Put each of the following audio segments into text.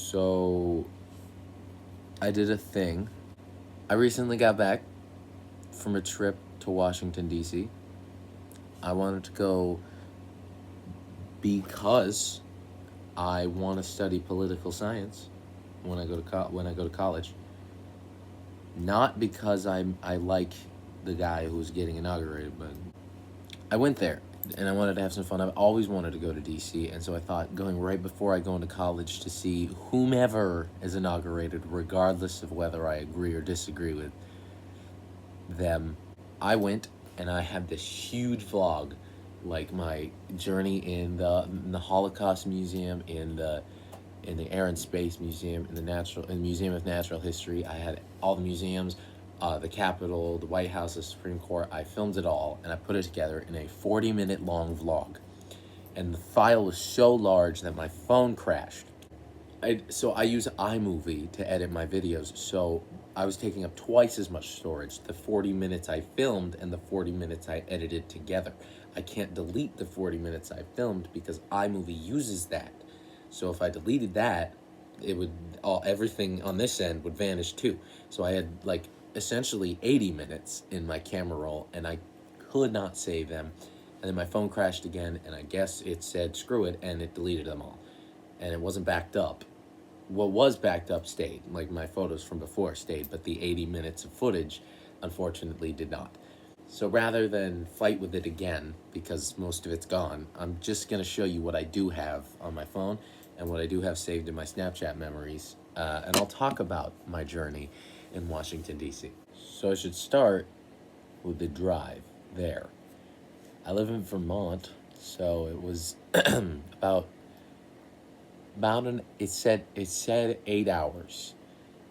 So I did a thing. I recently got back from a trip to Washington, D.C. I wanted to go because I want to study political science when I go to college. Not because I like the guy who's getting inaugurated, but I went there and I wanted to have some fun. I've always wanted to go to DC, and so I thought going right before I go into college to see whomever is inaugurated, regardless of whether I agree or disagree with them. I went and I had this huge vlog, like my journey in the Holocaust Museum, in the Air and Space Museum, in the Museum of Natural History. I had all the museums, the Capitol, the White House, the Supreme Court. I filmed it all and I put it together in a 40-minute long vlog. And the file was so large that my phone crashed. So I use iMovie to edit my videos, so I was taking up twice as much storage, the 40 minutes I filmed and the 40 minutes I edited together. I can't delete the 40 minutes I filmed because iMovie uses that. So if I deleted that, everything on this end would vanish too. So I had like essentially 80 minutes in my camera roll and I could not save them. And then my phone crashed again, and I guess it said screw it, and it deleted them all. And it wasn't backed up. What was backed up stayed, like my photos from before stayed, but the 80 minutes of footage unfortunately did not. So rather than fight with it again, because most of it's gone, I'm just going to show you what I do have on my phone and what I do have saved in my Snapchat memories. And I'll talk about my journey in Washington, D.C. So I should start with the drive there. I live in Vermont, so it was it said 8 hours,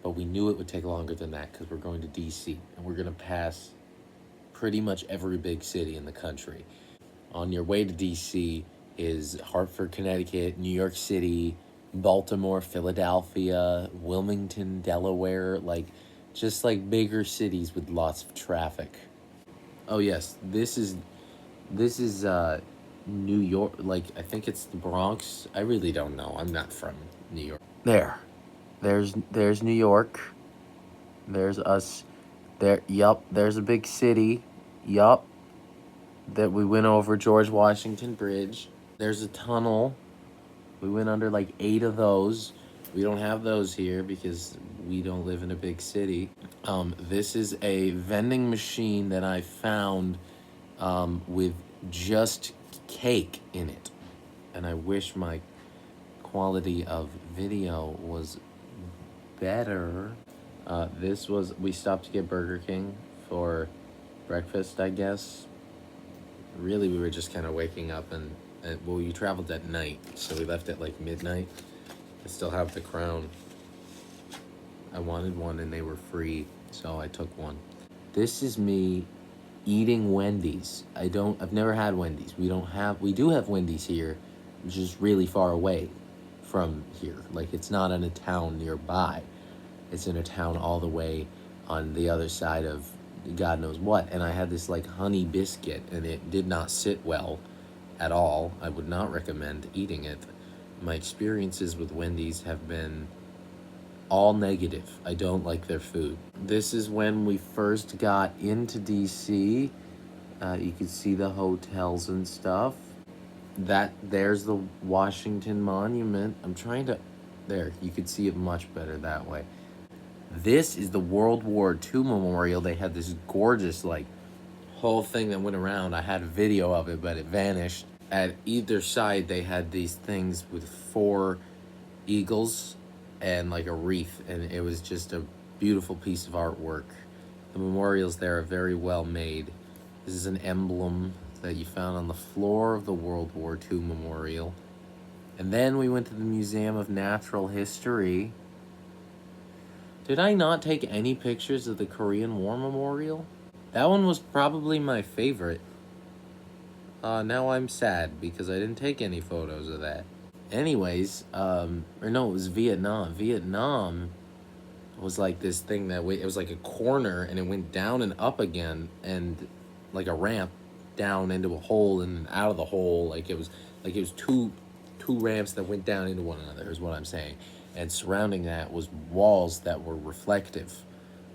but we knew it would take longer than that because we're going to DC and we're going to pass pretty much every big city in the country. On your way to DC is Hartford, Connecticut, New York City, Baltimore, Philadelphia, Wilmington, Delaware, just bigger cities with lots of traffic. Oh yes, this is New York, I think it's the Bronx. I really don't know. I'm not from New York. There's New York. There's us. There's a big city. Yup. That we went over George Washington Bridge. There's a tunnel. We went under 8 of those. We don't have those here because we don't live in a big city. This is a vending machine that I found with just cake in it, and I wish my quality of video was better. We stopped to get Burger King for breakfast, I guess. Really, we were just kind of waking up and we traveled at night, so we left at midnight. I still have the Crown. I wanted one and they were free, so I took one. This is me eating Wendy's. I've never had Wendy's. We do have Wendy's here, which is really far away from here. It's not in a town nearby. It's in a town all the way on the other side of God knows what. And I had this honey biscuit and it did not sit well at all. I would not recommend eating it. My experiences with Wendy's have been all negative. I don't like their food. This is when we first got into DC. You can see the hotels and stuff. There's the Washington Monument. There, you could see it much better that way. This is the World War II Memorial. They had this gorgeous, whole thing that went around. I had a video of it, but it vanished. At either side, they had these things with 4 eagles and a wreath, and it was just a beautiful piece of artwork. The memorials there are very well made. This is an emblem that you found on the floor of the World War II Memorial. And then we went to the Museum of Natural History. Did I not take any pictures of the Korean War Memorial? That one was probably my favorite. Now I'm sad because I didn't take any photos of that. Anyways, it was Vietnam. Vietnam was this thing it was a corner and it went down and up again and a ramp down into a hole and out of the hole. It was two two ramps that went down into one another, is what I'm saying. And surrounding that was walls that were reflective.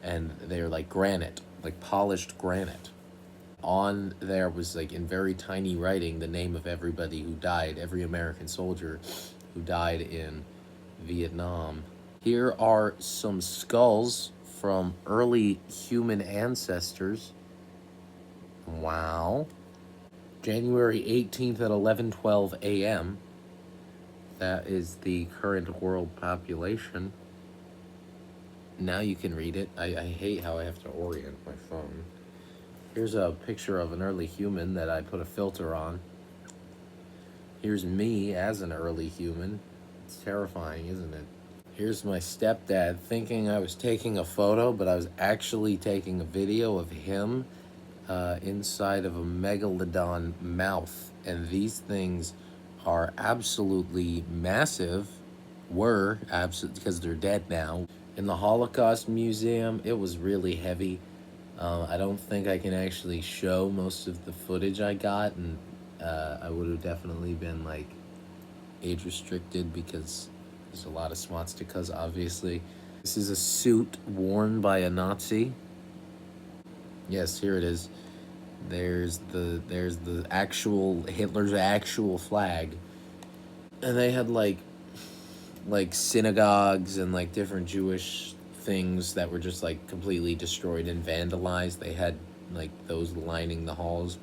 And they're like granite, like polished granite. On there was, like, in very tiny writing, the name of everybody who died, every American soldier who died in Vietnam. Here are some skulls from early human ancestors. Wow. January 18th at 11:12 a.m. That is the current world population. Now you can read it. I hate how I have to orient my phone. Here's a picture of an early human that I put a filter on. Here's me as an early human. It's terrifying, isn't it? Here's my stepdad thinking I was taking a photo, but I was actually taking a video of him inside of a megalodon mouth. And these things are absolutely massive. Were absolutely, because they're dead now. In the Holocaust Museum, it was really heavy. I don't think I can actually show most of the footage I got, and I would have definitely been, like, age restricted because there's a lot of swastikas, obviously. This is a suit worn by a Nazi. Yes, here it is. There's the actual Hitler's actual flag, and they had like synagogues and like different Jewish things that were just like completely destroyed and vandalized. They had like those lining the halls.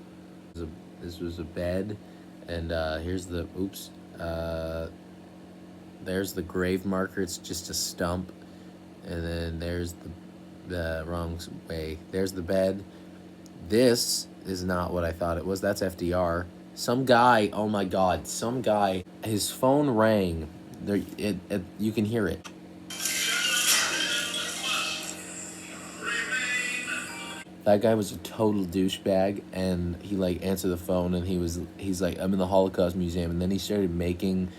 This was a bed, and here's the there's the grave marker. It's just a stump, and then there's the wrong way. There's the bed. This is not what I thought it was. That's FDR. Some guy, oh my God, some guy, his phone rang. There, you can hear it. That guy was a total douchebag, and he like answered the phone, and he's like, I'm in the Holocaust Museum, and then he started making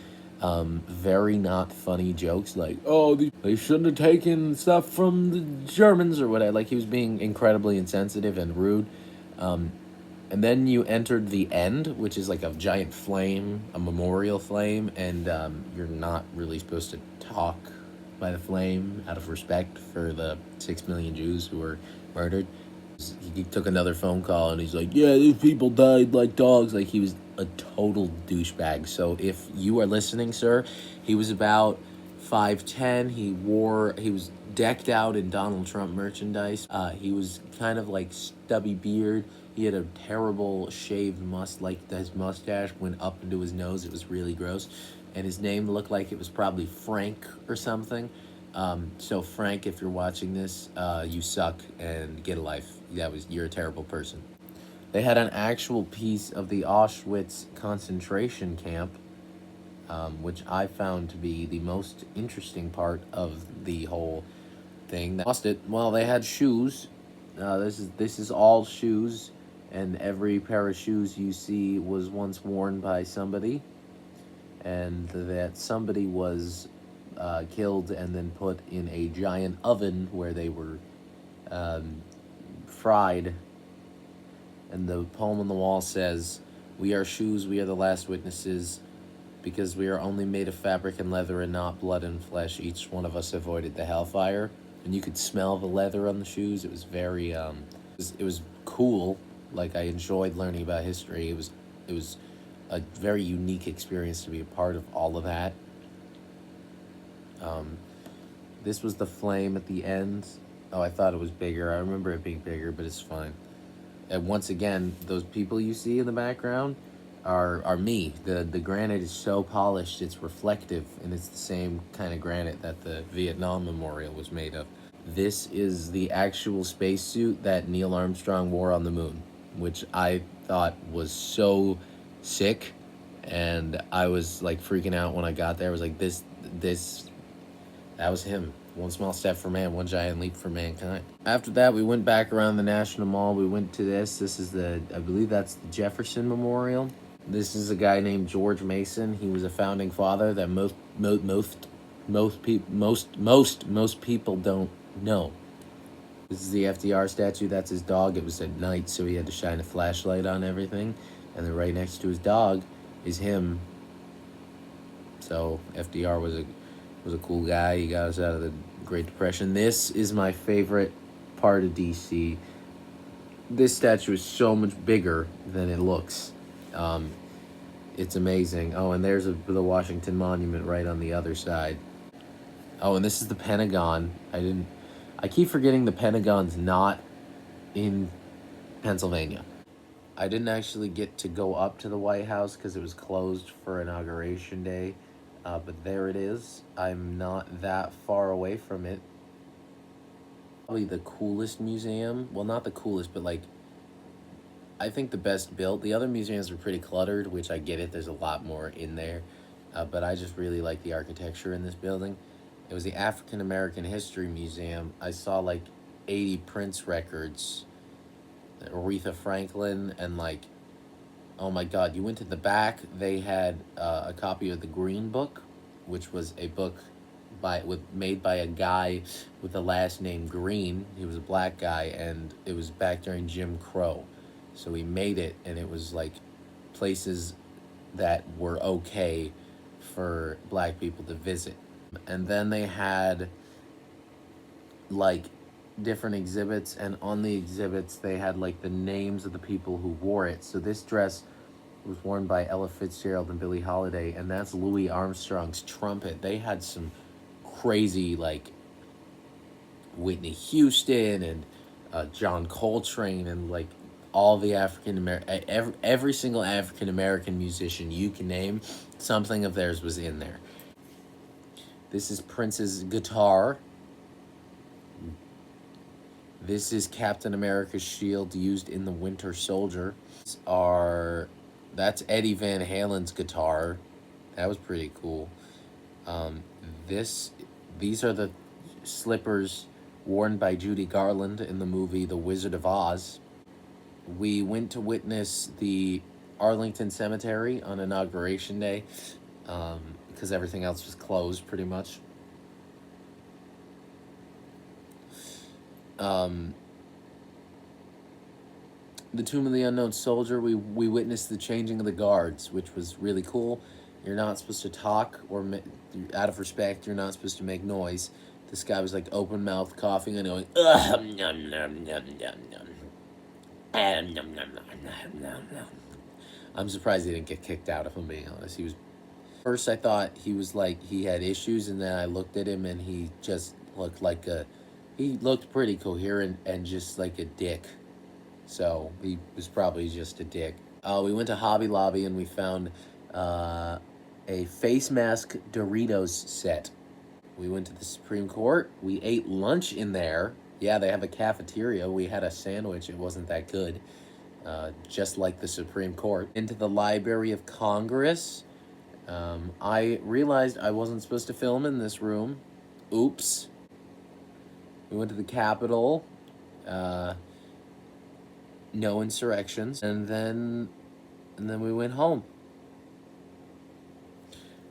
very not funny jokes, like, oh, they shouldn't have taken stuff from the Germans or whatever. Like, he was being incredibly insensitive and rude. And then you entered the end, which is like a giant flame, a memorial flame, and you're not really supposed to talk by the flame out of respect for the 6 million Jews who were murdered. He took another phone call, and he's like, yeah, these people died like dogs. Like, he was a total douchebag. So if you are listening, sir, he was about 5'10". He was decked out in Donald Trump merchandise. He was kind of like stubby beard. He had a terrible shaved his mustache went up into his nose. It was really gross. And his name looked like it was probably Frank or something. So Frank, if you're watching this, you suck and get a life. You're a terrible person. They had an actual piece of the Auschwitz concentration camp, which I found to be the most interesting part of the whole thing. They lost it. Well, they had shoes. This is all shoes, and every pair of shoes you see was once worn by somebody, and that somebody was killed and then put in a giant oven where they were fried. And the poem on the wall says, we are shoes, we are the last witnesses, because we are only made of fabric and leather and not blood and flesh. Each one of us avoided the hellfire. And you could smell the leather on the shoes. It was very, it was cool. Like, I enjoyed learning about history. It was a very unique experience to be a part of all of that. This was the flame at the end. Oh, I thought it was bigger. I remember it being bigger, but it's fine. And once again, those people you see in the background are me. The granite is so polished, it's reflective, and it's the same kind of granite that the Vietnam Memorial was made of. This is the actual spacesuit that Neil Armstrong wore on the moon, which I thought was so sick, and I was like freaking out when I got there. I was like, that was him. One small step for man, one giant leap for mankind. After that, we went back around the National Mall. We went to this. This is I believe that's the Jefferson Memorial. This is a guy named George Mason. He was a founding father that most people don't know. This is the FDR statue. That's his dog. It was at night, so he had to shine a flashlight on everything. And then right next to his dog is him So FDR was a cool guy. He got us out of the Great Depression. This is my favorite part of DC. This statue is so much bigger than it looks. Um, it's amazing. Oh, and there's the Washington Monument right on the other side. Oh, and this is the Pentagon. I keep forgetting the Pentagon's not in Pennsylvania. I didn't actually get to go up to the White House because it was closed for Inauguration Day. But there it is. I'm not that far away from it. Probably the coolest museum. Well, not the coolest, but like, I think the best built. The other museums are pretty cluttered, which I get it. There's a lot more in there. But I just really like the architecture in this building. It was the African American History Museum. I saw like 80 Prince records, Aretha Franklin, and like, oh my God, you went to the back. They had a copy of the Green Book, which was a book made by a guy with the last name Green. He was a black guy, and it was back during Jim Crow. So he made it, and it was like places that were okay for black people to visit. And then they had like different exhibits, and on the exhibits they had like the names of the people who wore it. So this dress was worn by Ella Fitzgerald and Billie Holiday, and that's Louis Armstrong's trumpet. They had some crazy like Whitney Houston and John Coltrane, and like all the every single African American musician you can name, something of theirs was in there. This is Prince's guitar. This is Captain America's shield used in the Winter Soldier. That's Eddie Van Halen's guitar. That was pretty cool. These are the slippers worn by Judy Garland in the movie The Wizard of Oz. We went to witness the Arlington Cemetery on Inauguration Day, because everything else was closed pretty much. The Tomb of the Unknown Soldier, we witnessed the changing of the guards, which was really cool. You're not supposed to talk, or out of respect, you're not supposed to make noise. This guy was like open mouth coughing and going, ugh, nom, nom, nom, nom, nom. I'm surprised he didn't get kicked out, if I'm being honest. First I thought he was like, he had issues, and then I looked at him and he just looked like he looked pretty coherent and just like a dick. So he was probably just a dick. We went to Hobby Lobby and we found a face mask Doritos set. We went to the Supreme Court. We ate lunch in there. Yeah, they have a cafeteria. We had a sandwich. It wasn't that good. Just like the Supreme Court. Into the Library of Congress. I realized I wasn't supposed to film in this room. Oops. We went to the Capitol. No insurrections. And then we went home.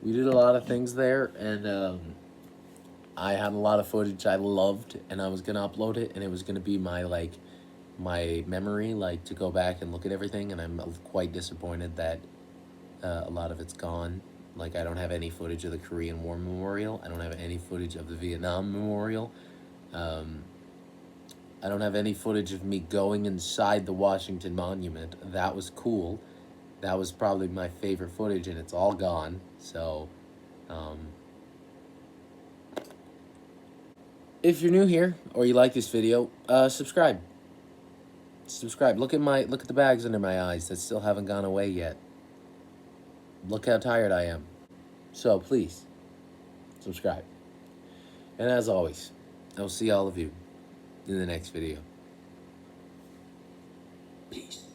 We did a lot of things there, and I had a lot of footage I loved, and I was gonna upload it, and it was gonna be my memory, like, to go back and look at everything, and I'm quite disappointed that a lot of it's gone. Like, I don't have any footage of the Korean War Memorial. I don't have any footage of the Vietnam Memorial. I don't have any footage of me going inside the Washington Monument. That was cool. That was probably my favorite footage, and it's all gone. So, if you're new here or you like this video, subscribe. Subscribe. Look at the bags under my eyes that still haven't gone away yet. Look how tired I am. So please, subscribe. And as always, I will see all of you in the next video. Peace.